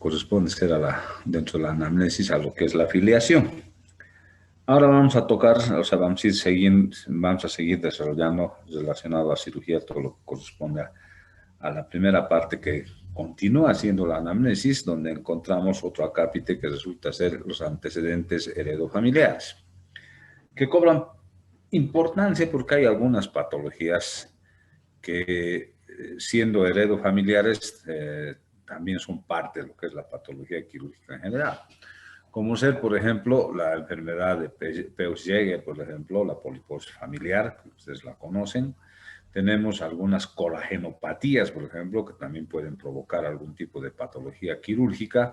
corresponde ser dentro de la anamnesis a lo que es la filiación. Ahora vamos a tocar, o sea, vamos a seguir desarrollando relacionado a cirugía todo lo que corresponde a la primera parte que continúa siendo la anamnesis, donde encontramos otro acápite que resulta ser los antecedentes heredofamiliares, que cobran importancia porque hay algunas patologías que, siendo heredofamiliares, también son parte de lo que es la patología quirúrgica en general. Como ser, por ejemplo, la enfermedad de Peutz-Jeghers, por ejemplo, la poliposis familiar, que ustedes la conocen. Tenemos algunas colagenopatías, por ejemplo, que también pueden provocar algún tipo de patología quirúrgica.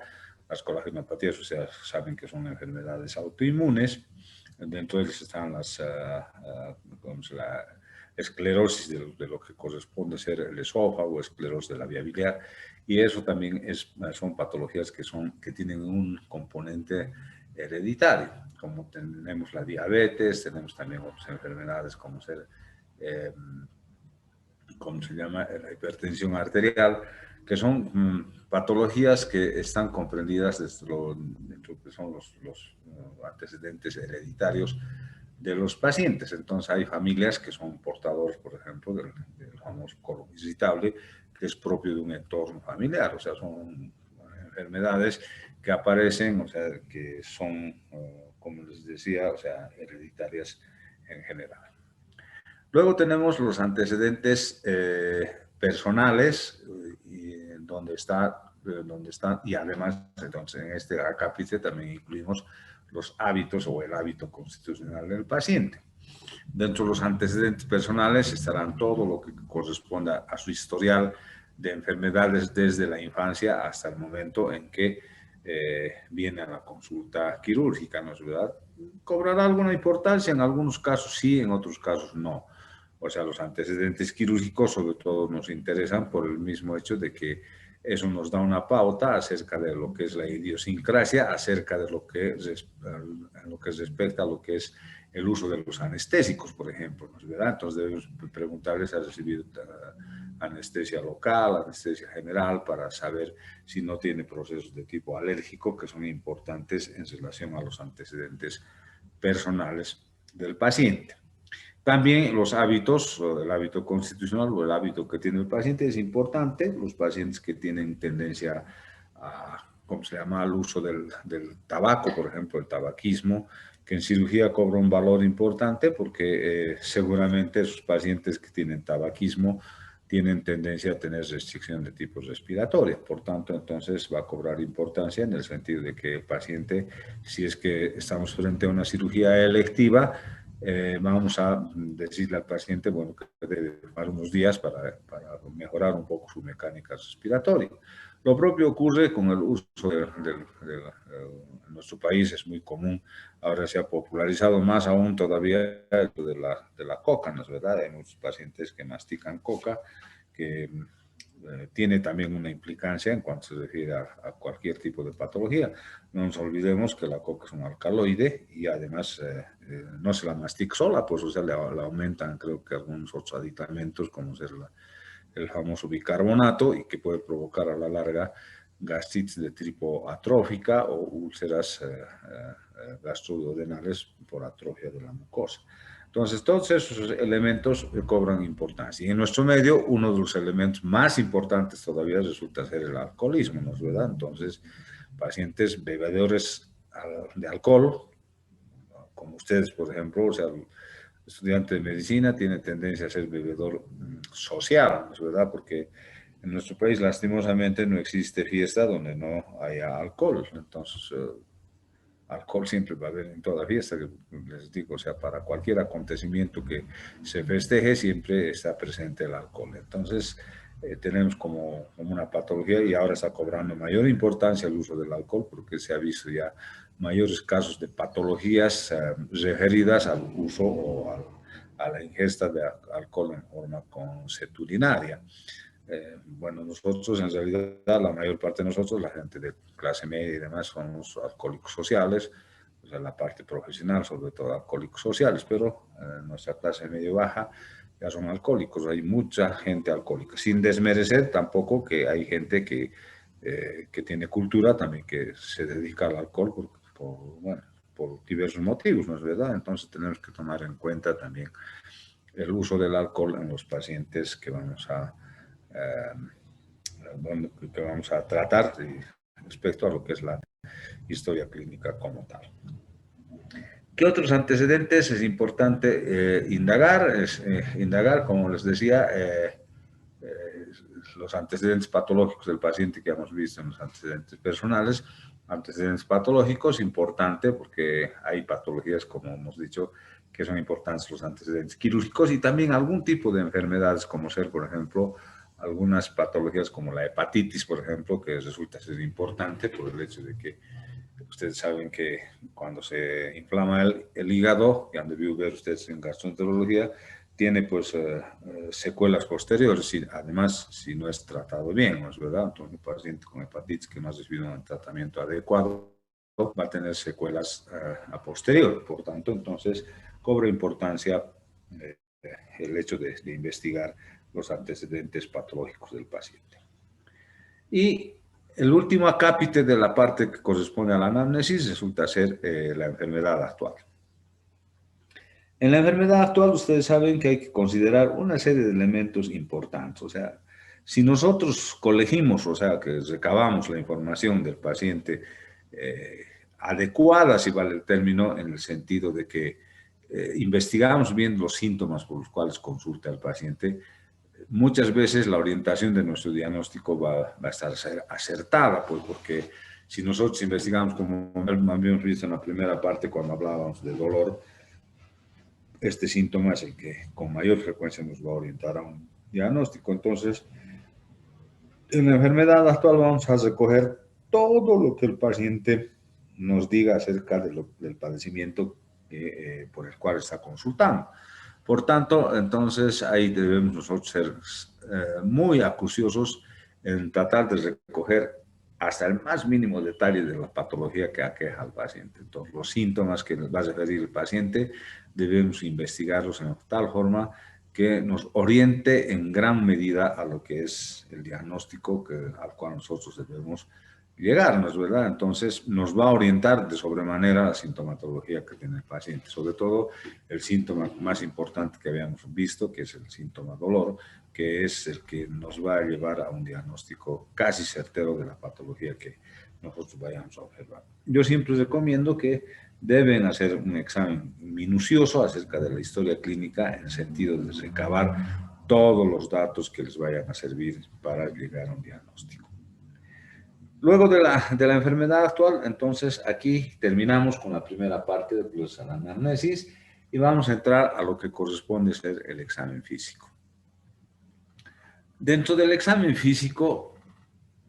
Las colagenopatías, o sea, saben que son enfermedades autoinmunes. Dentro de ellas están la esclerosis de lo que corresponde a ser el esófago, esclerosis de la vía biliar, y eso también son patologías que tienen un componente hereditario, como tenemos la diabetes, tenemos también otras enfermedades como ser, ¿cómo se llama?, la hipertensión arterial, que son patologías que están comprendidas dentro de lo que son los antecedentes hereditarios de los pacientes. Entonces hay familias que son portadores, por ejemplo, del famoso colon irritable, que es propio de un entorno familiar. O sea, son enfermedades que aparecen, o sea, que son, como les decía, o sea, hereditarias en general. Luego tenemos los antecedentes personales, donde están, y además, entonces, en este acápite también incluimos los hábitos o el hábito constitucional del paciente. Dentro de los antecedentes personales estarán todo lo que corresponda a su historial de enfermedades desde la infancia hasta el momento en que viene a la consulta quirúrgica, ¿no es verdad? ¿Cobrará alguna importancia? En algunos casos sí, en otros casos no. O sea, los antecedentes quirúrgicos sobre todo nos interesan por el mismo hecho de que eso nos da una pauta acerca de lo que es la idiosincrasia, acerca de lo que respecta a lo que es el uso de los anestésicos, por ejemplo, ¿no es verdad? Entonces debemos preguntarles si ha recibido anestesia local, anestesia general, para saber si no tiene procesos de tipo alérgico, que son importantes en relación a los antecedentes personales del paciente. También los hábitos, el hábito constitucional o el hábito que tiene el paciente es importante. Los pacientes que tienen tendencia a, ¿cómo se llama?, al uso del tabaco, por ejemplo, el tabaquismo, que en cirugía cobra un valor importante porque seguramente esos pacientes que tienen tabaquismo tienen tendencia a tener restricción de tipo respiratorio. Por tanto, entonces va a cobrar importancia en el sentido de que el paciente, si es que estamos frente a una cirugía electiva, vamos a decirle al paciente, bueno, que debe tomar unos días para mejorar un poco su mecánica respiratoria. Lo propio ocurre con el uso en nuestro país, es muy común, ahora se ha popularizado más aún todavía de la coca, ¿no es verdad? Hay muchos pacientes que mastican coca, que tiene también una implicancia en cuanto se refiere a cualquier tipo de patología. No nos olvidemos que la coca es un alcaloide y además no se la mastica sola, pues o sea, le aumentan creo que algunos otros aditamentos como ser el famoso bicarbonato y que puede provocar a la larga gastritis de tipo atrófica o úlceras gastroduodenales por atrofia de la mucosa. Entonces, todos esos elementos cobran importancia. Y en nuestro medio, uno de los elementos más importantes todavía resulta ser el alcoholismo, ¿no es verdad? Entonces, pacientes bebedores de alcohol, como ustedes, por ejemplo, o sea, el estudiante de medicina tiene tendencia a ser bebedor social, ¿no es verdad? Porque en nuestro país, lastimosamente, no existe fiesta donde no haya alcohol. Entonces, alcohol siempre va a haber en toda fiesta, que les digo, o sea, para cualquier acontecimiento que se festeje siempre está presente el alcohol. Entonces, tenemos como una patología y ahora está cobrando mayor importancia el uso del alcohol porque se ha visto ya mayores casos de patologías referidas al uso o a la ingesta de alcohol en forma consuetudinaria. Bueno, nosotros en realidad, la mayor parte de nosotros, la gente de clase media y demás, somos alcohólicos sociales, o sea, la parte profesional, sobre todo alcohólicos sociales, pero nuestra clase medio baja ya son alcohólicos, hay mucha gente alcohólica, sin desmerecer tampoco que hay gente que que tiene cultura también que se dedica al alcohol bueno, por diversos motivos, ¿no es verdad? Entonces tenemos que tomar en cuenta también el uso del alcohol en los pacientes que vamos a tratar respecto a lo que es la historia clínica como tal. ¿Qué otros antecedentes es importante indagar? Indagar, como les decía, los antecedentes patológicos del paciente que hemos visto en los antecedentes personales. Antecedentes patológicos, importante porque hay patologías, como hemos dicho, que son importantes los antecedentes quirúrgicos y también algún tipo de enfermedades, como ser, por ejemplo, algunas patologías como la hepatitis, por ejemplo, que resulta ser importante por el hecho de que ustedes saben que cuando se inflama el hígado, ya han debido ver ustedes en gastroenterología, tiene pues secuelas posteriores, y además si no es tratado bien, ¿no es verdad? Entonces un paciente con hepatitis que no ha recibido un tratamiento adecuado va a tener secuelas a posterior. Por tanto, entonces cobra importancia el hecho de investigar los antecedentes patológicos del paciente. Y el último acápite de la parte que corresponde a la anamnesis resulta ser la enfermedad actual. En la enfermedad actual ustedes saben que hay que considerar una serie de elementos importantes. O sea, si nosotros colegimos, o sea, que recabamos la información del paciente adecuada, si vale el término, en el sentido de que investigamos bien los síntomas por los cuales consulta el paciente, muchas veces la orientación de nuestro diagnóstico va a estar acertada, pues, porque si nosotros investigamos, como habíamos visto en la primera parte cuando hablábamos de dolor, este síntoma es el que con mayor frecuencia nos va a orientar a un diagnóstico. Entonces, en la enfermedad actual vamos a recoger todo lo que el paciente nos diga acerca del padecimiento por el cual está consultando. Por tanto, entonces ahí debemos nosotros ser muy acuciosos en tratar de recoger hasta el más mínimo detalle de la patología que aqueja al paciente. Entonces, los síntomas que nos va a referir el paciente debemos investigarlos en tal forma que nos oriente en gran medida a lo que es el diagnóstico al cual nosotros debemos llegar, ¿no es verdad? Entonces nos va a orientar de sobremanera la sintomatología que tiene el paciente, sobre todo el síntoma más importante que habíamos visto, que es el síntoma dolor, que es el que nos va a llevar a un diagnóstico casi certero de la patología que nosotros vayamos a observar. Yo siempre recomiendo que deben hacer un examen minucioso acerca de la historia clínica en el sentido de recabar todos los datos que les vayan a servir para llegar a un diagnóstico. Luego de la enfermedad actual, entonces aquí terminamos con la primera parte de la anamnesis y vamos a entrar a lo que corresponde ser el examen físico. Dentro del examen físico,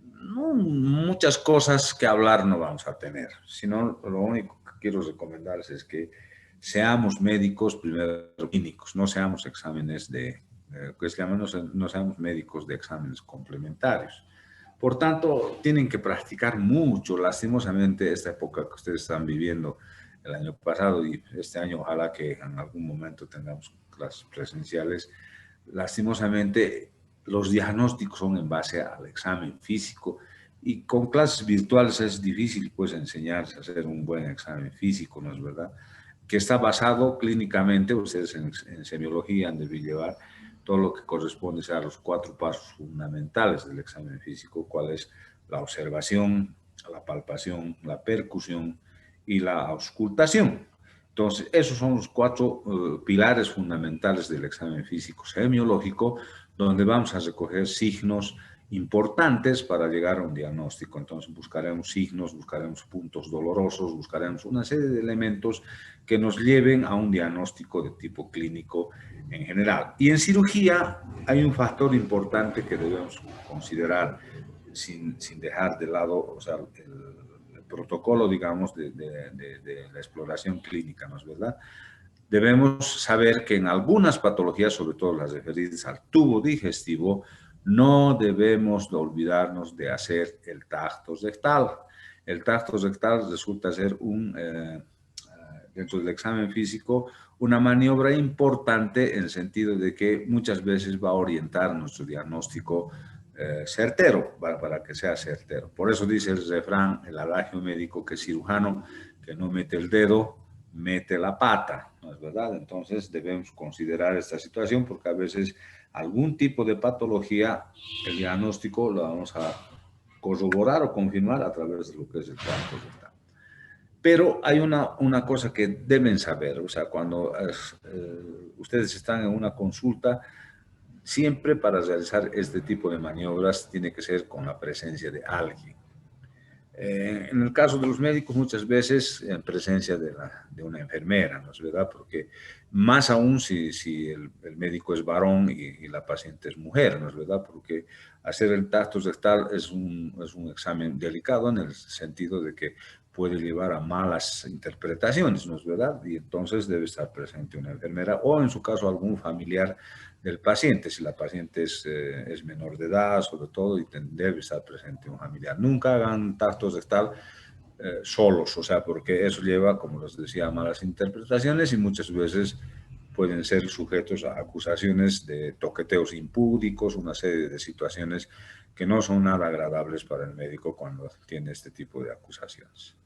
no muchas cosas que hablar no vamos a tener, sino lo único que quiero recomendarles es que seamos médicos, primero clínicos, no seamos exámenes que se llaman, no seamos médicos de exámenes complementarios. Por tanto, tienen que practicar mucho. Lastimosamente, esta época que ustedes están viviendo el año pasado y este año, ojalá que en algún momento tengamos clases presenciales, lastimosamente los diagnósticos son en base al examen físico y con clases virtuales es difícil pues enseñarse a hacer un buen examen físico, ¿no es verdad? Que está basado clínicamente, ustedes en semiología han de llevar todo lo que corresponde a los 4 pasos fundamentales del examen físico, cuál es la observación, la palpación, la percusión y la auscultación. Entonces, esos son los 4 pilares fundamentales del examen físico semiológico, donde vamos a recoger signos importantes para llegar a un diagnóstico. Entonces, buscaremos signos, buscaremos puntos dolorosos, buscaremos una serie de elementos que nos lleven a un diagnóstico de tipo clínico en general. Y en cirugía hay un factor importante que debemos considerar sin dejar de lado, o sea, el protocolo, digamos, de la exploración clínica, ¿no es verdad? Debemos saber que en algunas patologías, sobre todo las referidas al tubo digestivo, no debemos de olvidarnos de hacer el tacto rectal. El tacto rectal resulta ser dentro del examen físico, una maniobra importante en el sentido de que muchas veces va a orientar nuestro diagnóstico certero, para que sea certero. Por eso dice el refrán, el adagio médico, que cirujano que no mete el dedo, mete la pata, ¿no es verdad? Entonces debemos considerar esta situación porque a veces algún tipo de patología, el diagnóstico lo vamos a corroborar o confirmar a través de lo que es el tacto rectal. Pero hay una cosa que deben saber, o sea, cuando ustedes están en una consulta, siempre para realizar este tipo de maniobras tiene que ser con la presencia de alguien. En el caso de los médicos, muchas veces en presencia de una enfermera, ¿no es verdad? Porque más aún si el médico es varón y la paciente es mujer, ¿no es verdad? Porque hacer el tacto rectal es un examen delicado en el sentido de que puede llevar a malas interpretaciones, ¿no es verdad? Y entonces debe estar presente una enfermera o en su caso algún familiar del paciente, si la paciente es menor de edad, sobre todo, y debe estar presente un familiar. Nunca hagan tactos rectal solos, o sea, porque eso lleva, como les decía, a malas interpretaciones y muchas veces pueden ser sujetos a acusaciones de toqueteos impúdicos, una serie de situaciones que no son nada agradables para el médico cuando tiene este tipo de acusaciones.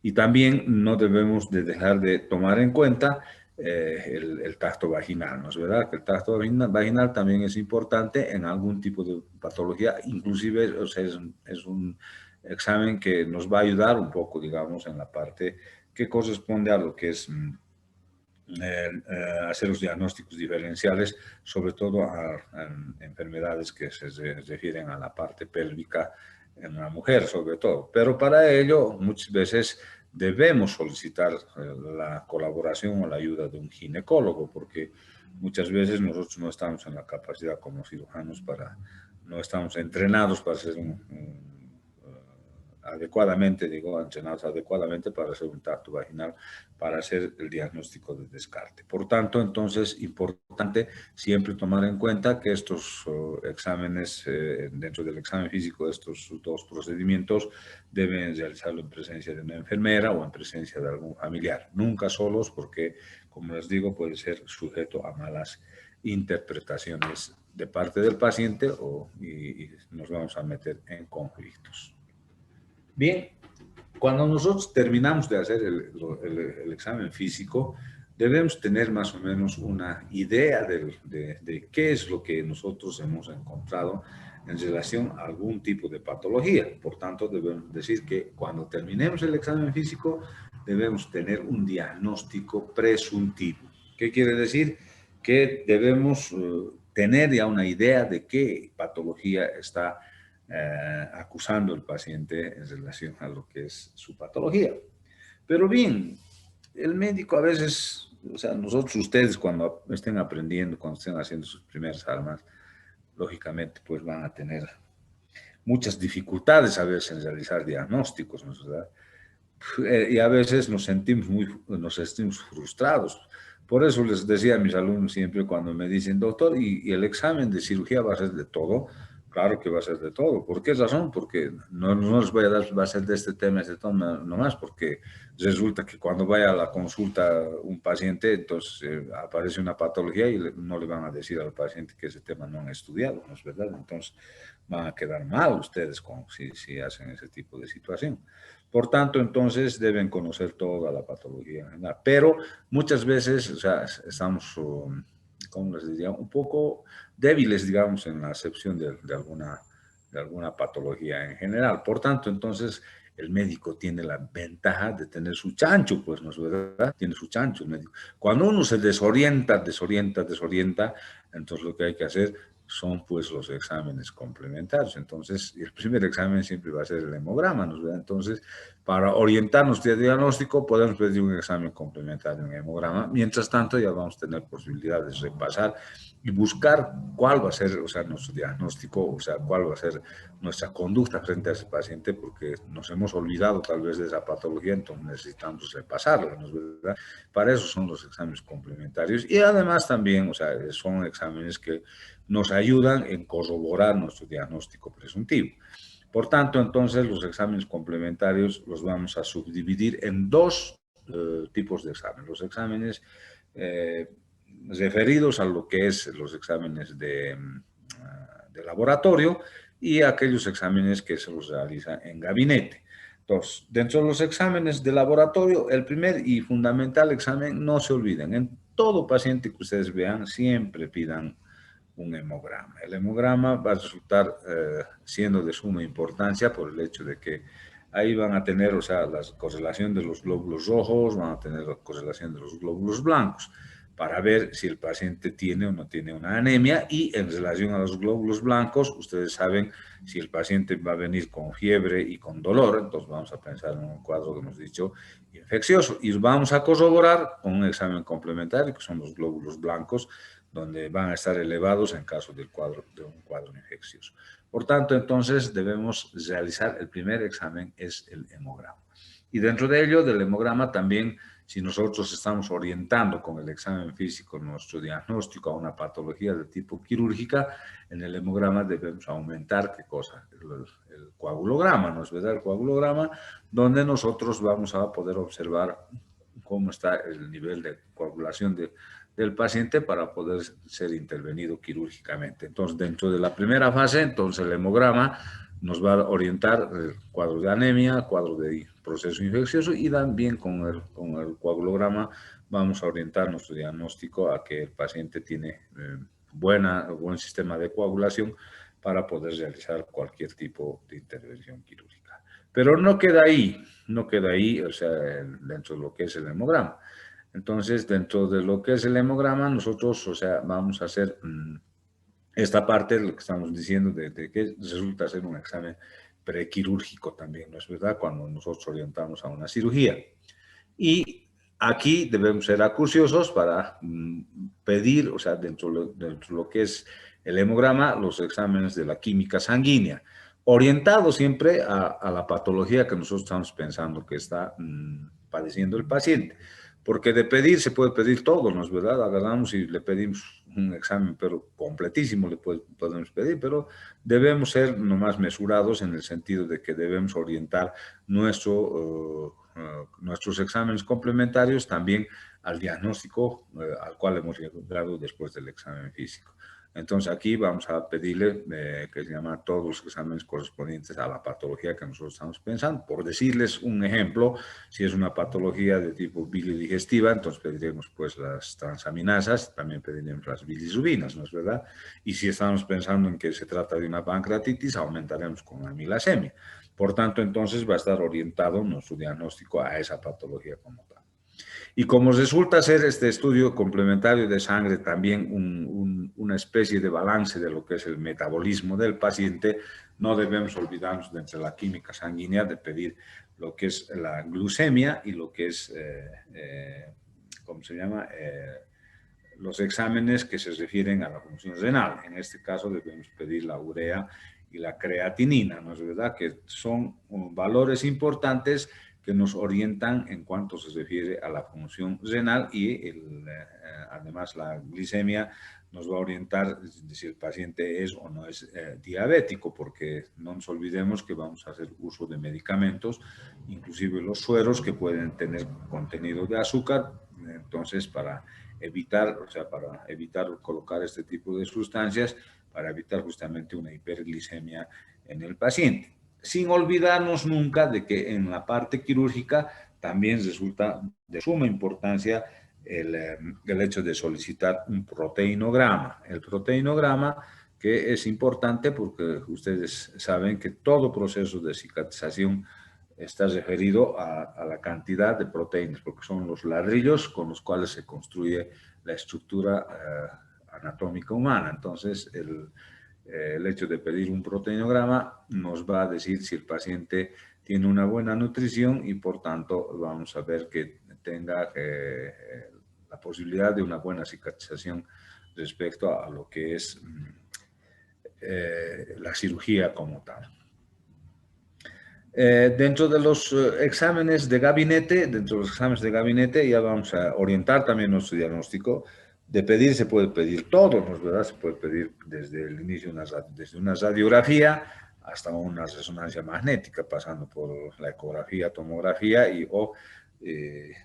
Y también no debemos de dejar de tomar en cuenta el tacto vaginal, ¿no es verdad? Que el tacto vaginal también es importante en algún tipo de patología, inclusive, o sea, es un examen que nos va a ayudar un poco, digamos, en la parte que corresponde a lo que es hacer los diagnósticos diferenciales, sobre todo a enfermedades que se refieren a la parte pélvica en la mujer, sobre todo. Pero para ello, muchas veces debemos solicitar la colaboración o la ayuda de un ginecólogo, porque muchas veces nosotros no estamos en la capacidad como cirujanos no estamos entrenados para hacer adecuadamente, digo, entrenados adecuadamente para hacer un tacto vaginal, para hacer el diagnóstico de descarte. Por tanto, entonces, importante siempre tomar en cuenta que estos exámenes, dentro del examen físico, estos dos procedimientos deben realizarlo en presencia de una enfermera o en presencia de algún familiar. Nunca solos porque, como les digo, puede ser sujeto a malas interpretaciones de parte del paciente y nos vamos a meter en conflictos. Bien, cuando nosotros terminamos de hacer el examen físico, debemos tener más o menos una idea de qué es lo que nosotros hemos encontrado en relación a algún tipo de patología. Por tanto, debemos decir que cuando terminemos el examen físico, debemos tener un diagnóstico presuntivo. ¿Qué quiere decir? Que debemos tener ya una idea de qué patología está acusando al paciente en relación a lo que es su patología. Pero bien, el médico a veces, o sea, nosotros, ustedes cuando estén aprendiendo, cuando estén haciendo sus primeras armas, lógicamente pues van a tener muchas dificultades a veces en realizar diagnósticos, ¿no es verdad? Y a veces nos sentimos frustrados. Por eso les decía a mis alumnos siempre cuando me dicen, doctor, ¿y el examen de cirugía va a ser de todo? Claro que va a ser de todo. ¿Por qué razón? Porque no les voy a dar, va a ser de este tema nomás, porque resulta que cuando vaya a la consulta un paciente, entonces aparece una patología y no le van a decir al paciente que ese tema no han estudiado, ¿no es verdad? Entonces van a quedar mal ustedes si hacen ese tipo de situación. Por tanto, entonces deben conocer toda la patología, ¿verdad? Pero muchas veces, o sea, estamos, ¿cómo les diría? Un poco débiles, digamos, en la acepción de alguna patología en general. Por tanto, entonces, el médico tiene la ventaja de tener su chancho, pues, ¿no es verdad? Tiene su chancho el médico. Cuando uno se desorienta, entonces lo que hay que hacer son pues los exámenes complementarios. Entonces, el primer examen siempre va a ser el hemograma, ¿no es verdad? Entonces, para orientarnos de diagnóstico, podemos pedir un examen complementario en hemograma. Mientras tanto, ya vamos a tener posibilidades de repasar y buscar cuál va a ser, o sea, nuestro diagnóstico, o sea, cuál va a ser nuestra conducta frente a ese paciente, porque nos hemos olvidado tal vez de esa patología, entonces necesitamos repasarla, ¿no es verdad? Para eso son los exámenes complementarios y además también, o sea, son exámenes que nos ayudan en corroborar nuestro diagnóstico presuntivo. Por tanto, entonces, los exámenes complementarios los vamos a subdividir en dos tipos de exámenes. Los exámenes referidos a lo que es los exámenes de laboratorio y aquellos exámenes que se los realiza en gabinete. Entonces, dentro de los exámenes de laboratorio, el primer y fundamental examen, no se olviden, en todo paciente que ustedes vean, siempre pidan un hemograma. El hemograma va a resultar siendo de suma importancia por el hecho de que ahí van a tener, o sea, la correlación de los glóbulos rojos, van a tener la correlación de los glóbulos blancos, para ver si el paciente tiene o no tiene una anemia, y en relación a los glóbulos blancos, ustedes saben si el paciente va a venir con fiebre y con dolor, entonces vamos a pensar en un cuadro que hemos dicho infeccioso, y vamos a corroborar con un examen complementario, que son los glóbulos blancos, donde van a estar elevados en caso de un cuadro infeccioso. Por tanto, entonces debemos realizar el primer examen, es el hemograma. Y dentro de ello, del hemograma también, si nosotros estamos orientando con el examen físico nuestro diagnóstico a una patología de tipo quirúrgica, en el hemograma debemos aumentar, ¿qué cosa? El coagulograma, ¿no es verdad? El coagulograma, donde nosotros vamos a poder observar cómo está el nivel de coagulación del paciente para poder ser intervenido quirúrgicamente. Entonces, dentro de la primera fase, entonces el hemograma nos va a orientar el cuadro de anemia, cuadro de proceso infeccioso, y también con el coagulograma vamos a orientar nuestro diagnóstico a que el paciente tiene buen sistema de coagulación para poder realizar cualquier tipo de intervención quirúrgica. Pero no queda ahí, o sea, dentro de lo que es el hemograma. Entonces, dentro de lo que es el hemograma, nosotros, o sea, vamos a hacer esta parte, lo que estamos diciendo, de que resulta ser un examen prequirúrgico también, ¿no es verdad? Cuando nosotros orientamos a una cirugía. Y aquí debemos ser acuciosos para pedir, o sea, dentro de lo que es el hemograma, los exámenes de la química sanguínea, orientado siempre a la patología que nosotros estamos pensando que está padeciendo el paciente. Porque de pedir se puede pedir todo, ¿no es verdad? Agarramos y le pedimos un examen, pero completísimo le podemos pedir, pero debemos ser nomás mesurados en el sentido de que debemos orientar nuestros exámenes complementarios también al diagnóstico al cual hemos llegado después del examen físico. Entonces aquí vamos a pedirle que se llama todos los exámenes correspondientes a la patología que nosotros estamos pensando. Por decirles un ejemplo, si es una patología de tipo bilidigestiva, entonces pediremos pues las transaminasas, también pediremos las bilirrubinas, ¿no es verdad? Y si estamos pensando en que se trata de una pancreatitis, aumentaremos con la amilasemia. Por tanto, entonces va a estar orientado nuestro diagnóstico a esa patología como tal. Y como resulta ser este estudio complementario de sangre también una especie de balance de lo que es el metabolismo del paciente, no debemos olvidarnos de entre la química sanguínea de pedir lo que es la glucemia y lo que es, ¿cómo se llama? Los exámenes que se refieren a la función renal. En este caso debemos pedir la urea y la creatinina, ¿no es verdad? Que son valores importantes que nos orientan en cuanto se refiere a la función renal, y además la glicemia nos va a orientar si el paciente es o no es diabético, porque no nos olvidemos que vamos a hacer uso de medicamentos, inclusive los sueros que pueden tener contenido de azúcar. Entonces, para evitar colocar este tipo de sustancias, para evitar justamente una hiperglicemia en el paciente. Sin olvidarnos nunca de que en la parte quirúrgica también resulta de suma importancia el hecho de solicitar un proteinograma. El proteinograma, que es importante porque ustedes saben que todo proceso de cicatrización está referido a la cantidad de proteínas, porque son los ladrillos con los cuales se construye la estructura anatómica humana. Entonces, el hecho de pedir un proteinograma nos va a decir si el paciente tiene una buena nutrición, y por tanto vamos a ver que tenga la posibilidad de una buena cicatrización respecto a lo que es la cirugía como tal. Dentro de los exámenes de gabinete, ya vamos a orientar también nuestro diagnóstico. De pedir se puede pedir todo, ¿no es verdad? Se puede pedir desde el inicio desde una radiografía hasta una resonancia magnética, pasando por la ecografía, tomografía y la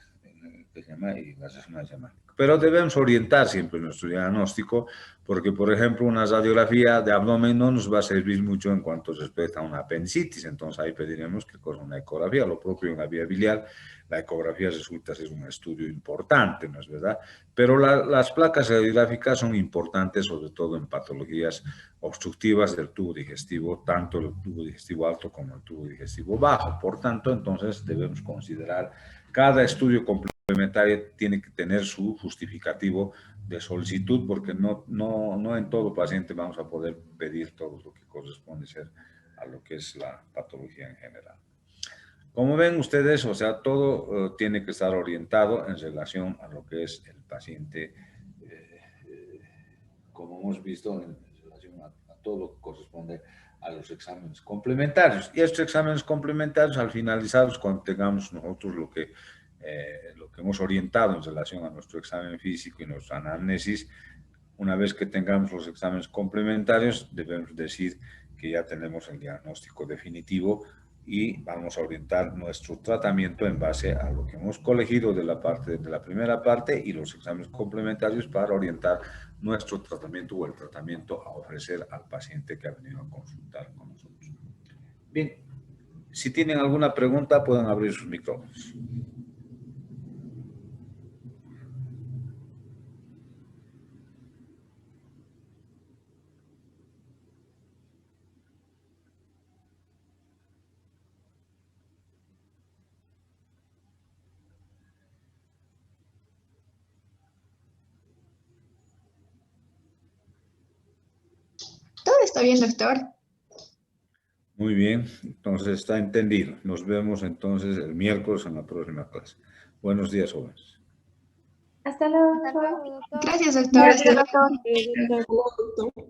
resonancia magnética. Pero debemos orientar siempre nuestro diagnóstico porque, por ejemplo, una radiografía de abdomen no nos va a servir mucho en cuanto respecta a una apendicitis. Entonces, ahí pediremos que con una ecografía, lo propio en la vía biliar, la ecografía resulta ser un estudio importante, ¿no es verdad? Pero las placas radiográficas son importantes, sobre todo en patologías obstructivas del tubo digestivo, tanto el tubo digestivo alto como el tubo digestivo bajo. Por tanto, entonces debemos considerar cada estudio complementario tiene que tener su justificativo de solicitud, porque no en todo paciente vamos a poder pedir todo lo que corresponde ser a lo que es la patología en general. Como ven ustedes, o sea, todo tiene que estar orientado en relación a lo que es el paciente, como hemos visto, en relación a todo lo que corresponde a los exámenes complementarios. Y estos exámenes complementarios, al finalizarlos, cuando tengamos nosotros lo que hemos orientado en relación a nuestro examen físico y nuestra anamnesis, una vez que tengamos los exámenes complementarios, debemos decir que ya tenemos el diagnóstico definitivo y vamos a orientar nuestro tratamiento en base a lo que hemos colegido de la primera parte y los exámenes complementarios para orientar nuestro tratamiento o el tratamiento a ofrecer al paciente que ha venido a consultar con nosotros. Bien, si tienen alguna pregunta, pueden abrir sus micrófonos. Todo está bien, doctor. Muy bien, entonces está entendido. Nos vemos entonces el miércoles en la próxima clase. Buenos días, jóvenes. Hasta luego, Hasta luego, doctor. Gracias, doctor. Hasta luego. doctor.